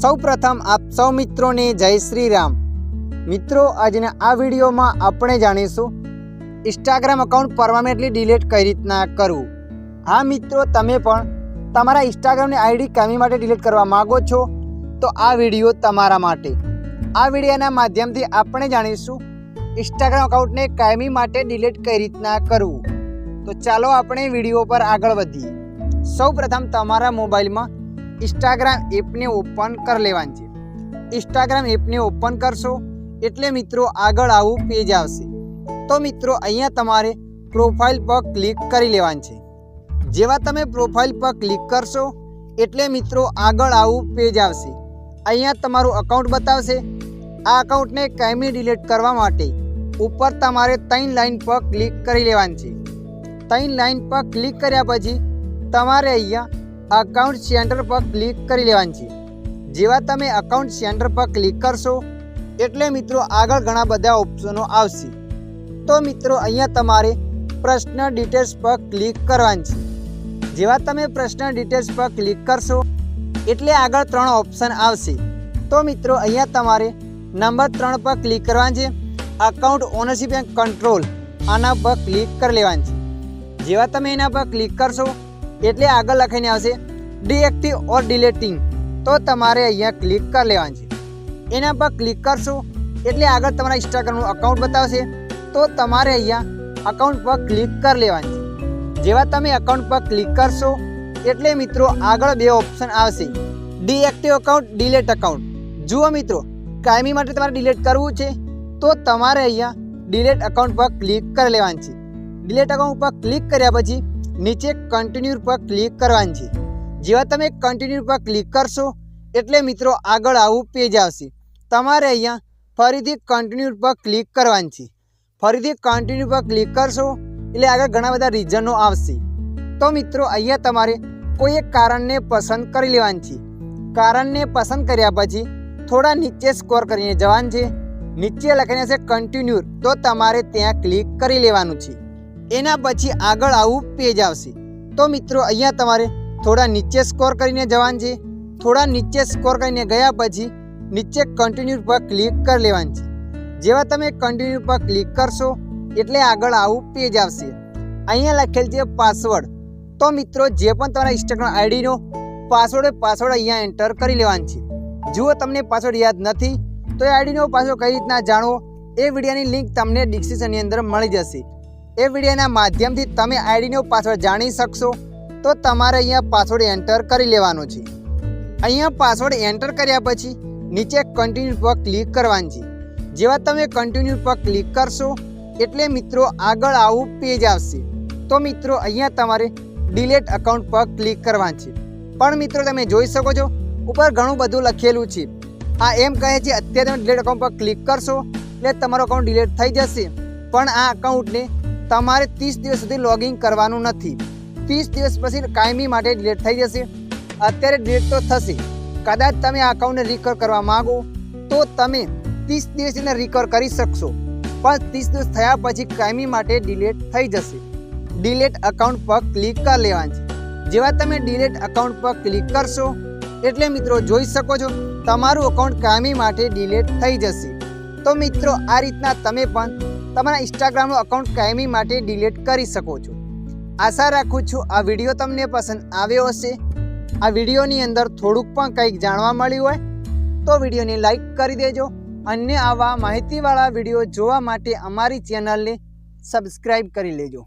સૌ પ્રથમ આપ સૌ મિત્રોને જય શ્રી રામ। મિત્રો આજના આ વિડીયોમાં આપણે જાણીશું ઇન્સ્ટાગ્રામ અકાઉન્ટ પરમાનન્ટલી ડિલીટ કઈ રીતના કરવું। હા મિત્રો, તમે પણ તમારા ઇન્સ્ટાગ્રામની આઈડી કાયમી માટે ડિલીટ કરવા માંગો છો તો આ વિડીયો તમારા માટે। આ વિડીયોના માધ્યમથી આપણે જાણીશું ઇન્સ્ટાગ્રામ અકાઉન્ટને કાયમી માટે ડિલીટ કઈ રીતના કરવું। તો ચાલો આપણે વિડીયો પર આગળ વધીએ। સૌ પ્રથમ તમારા મોબાઈલમાં ઇન્સ્ટાગ્રામ એપને ઓપન કરી લેવાની છે। ઇન્સ્ટાગ્રામ એપને ઓપન કરશો એટલે મિત્રો આગળ આવું પેજ આવશે। તો મિત્રો અહીંયા તમારે પ્રોફાઇલ પર ક્લિક કરી લેવાની છે। જેવા તમે પ્રોફાઇલ પર ક્લિક કરશો એટલે મિત્રો આગળ આવું પેજ આવશે। અહીંયા તમારું અકાઉન્ટ બતાવશે। આ અકાઉન્ટને કાયમી ડિલીટ કરવા માટે ઉપર તમારે 3 લાઇન પર ક્લિક કરી લેવાની છે। 3 લાઇન પર ક્લિક કર્યા પછી તમારે અહીંયા અકાઉન્ટ સેન્ટર પર ક્લિક કરી લેવાની છે। જેવા તમે અકાઉન્ટ સેન્ટર પર ક્લિક કરશો એટલે મિત્રો આગળ ઘણા બધા ઓપ્શનો આવશે। તો મિત્રો અહીંયા તમારે પર્સનલ ડિટેલ્સ પર ક્લિક કરવાની છે। જેવા તમે પર્સનલ ડિટેલ્સ પર ક્લિક કરશો એટલે આગળ 3 ઓપ્શન આવશે। તો મિત્રો અહીંયા તમારે નંબર 3 પર ક્લિક કરવાની છે। અકાઉન્ટ ઓનરશિપ એન્ડ કંટ્રોલ આના પર ક્લિક કરી લેવાની છે। જેવા તમે એના પર ક્લિક કરશો એટલે આગળ લખીને આવશે ડીએક્ટિવ ઓર ડિલીટિંગ। તો તમારે અહીંયા ક્લિક કરી લેવાનું છે। એના પર ક્લિક કરશો એટલે આગળ તમારા ઇન્સ્ટાગ્રામનું અકાઉન્ટ બતાવશે। તો તમારે અહીંયા અકાઉન્ટ પર ક્લિક કરી લેવાનું છે। જેવા તમે અકાઉન્ટ પર ક્લિક કરશો એટલે મિત્રો આગળ 2 ઓપ્શન આવશે, ડીએક્ટિવ અકાઉન્ટ, ડિલીટ અકાઉન્ટ। જુઓ મિત્રો, કાયમી માટે તમારે ડિલીટ કરવું છે તો તમારે અહીંયા ડિલીટ અકાઉન્ટ પર ક્લિક કરી લેવાનું છે। ડિલીટ અકાઉન્ટ પર ક્લિક કર્યા પછી નીચે કન્ટિન્યુ પર ક્લિક કરવાનું છે। જેવા તમે કન્ટિન્યુ પર ક્લિક કરશો એટલે મિત્રો આગળ આવું પેજ આવશે। તમારે અહીંયા ફરીથી કન્ટિન્યુ પર ક્લિક કરવાનું છે। ફરીથી કન્ટિન્યુ પર ક્લિક કરશો એટલે આગળ ઘણા બધા રીઝનો આવશે। તો મિત્રો અહીંયા તમારે કોઈ એક કારણને પસંદ કરી લેવાનું છે। કારણને પસંદ કર્યા પછી થોડા નીચે સ્ક્રોલ કરીને જવાનું છે। નીચે લખીને છે કન્ટિન્યુ, તો તમારે ત્યાં ક્લિક કરી લેવાનું છે। એના પછી આગળ આવું પેજ આવશે। તો મિત્રો અહીંયા તમારે થોડા નીચે સ્ક્રોલ કરીને જવાનું છે। થોડા નીચે સ્ક્રોલ કરીને ગયા પછી નીચે કન્ટિન્યુ પર ક્લિક કરી લેવાનું છે। જેવા તમે કન્ટિન્યુ પર ક્લિક કરશો એટલે આગળ આવું પેજ આવશે। અહીંયા લખેલ છે પાસવર્ડ। તો મિત્રો જે પણ તમારા ઇન્સ્ટાગ્રામ આઈડીનો પાસવર્ડ અહીંયા એન્ટર કરી લેવાનું છે। જુઓ તમને પાસવર્ડ યાદ નથી તો એ આઈડીનો પાસવર્ડ કઈ રીતના જાણવો એ વિડીયોની લિંક તમને ડિસ્ક્રિપ્શનની અંદર મળી જશે। એ વિડીયોના માધ્યમથી તમે આઈડીનો પાસવર્ડ જાણી શકશો। તો તમારે અહીંયા પાસવર્ડ એન્ટર કરી લેવાનો છે। અહીંયા પાસવર્ડ એન્ટર કર્યા પછી નીચે કન્ટિન્યુ પર ક્લિક કરવાનું છે। જેવા તમે કન્ટિન્યુ પર ક્લિક કરશો એટલે મિત્રો આગળ આવું પેજ આવશે। તો મિત્રો અહીંયા તમારે ડિલીટ અકાઉન્ટ પર ક્લિક કરવાનું છે। પણ મિત્રો તમે જોઈ શકો છો ઉપર ઘણું બધું લખેલું છે। આ એમ કહે છે અત્યારે તમે ડિલીટ અકાઉન્ટ પર ક્લિક કરશો એટલે તમારું અકાઉન્ટ ડિલીટ થઈ જશે। પણ આ અકાઉન્ટને તમારે 30 દિવસ સુધી લોગિન કરવાનું નથી। 30 દિવસ પછી કાયમી માટે ડિલીટ થઈ જશે। અત્યારે ડિલીટ તો થશે, કદાચ તમે આ અકાઉન્ટને રિકવર કરવા માગો તો તમે 30 દિવસને રિકવર કરી શકશો, પણ 30 દિવસ થયા પછી કાયમી માટે ડિલીટ થઈ જશે। ડિલીટ અકાઉન્ટ પર ક્લિક કરી લેવાનું છે। જેવા તમે ડિલીટ અકાઉન્ટ પર ક્લિક કરશો એટલે મિત્રો જોઈ શકો છો તમારું અકાઉન્ટ કાયમી માટે ડિલીટ થઈ જશે। તો મિત્રો આ રીતના તમે પણ તમારા ઇન્સ્ટાગ્રામનું અકાઉન્ટ કાયમી માટે ડિલીટ કરી શકો છો। આશા રાખું છું આ વિડીયો તમને પસંદ આવ્યો હશે। આ વિડીયોની અંદર થોડુંક પણ કંઈક જાણવા મળ્યું હોય તો વિડીયોને લાઈક કરી દેજો। અન્ય આવા માહિતીવાળા વિડીયો જોવા માટે અમારી ચેનલને સબસ્ક્રાઈબ કરી લેજો।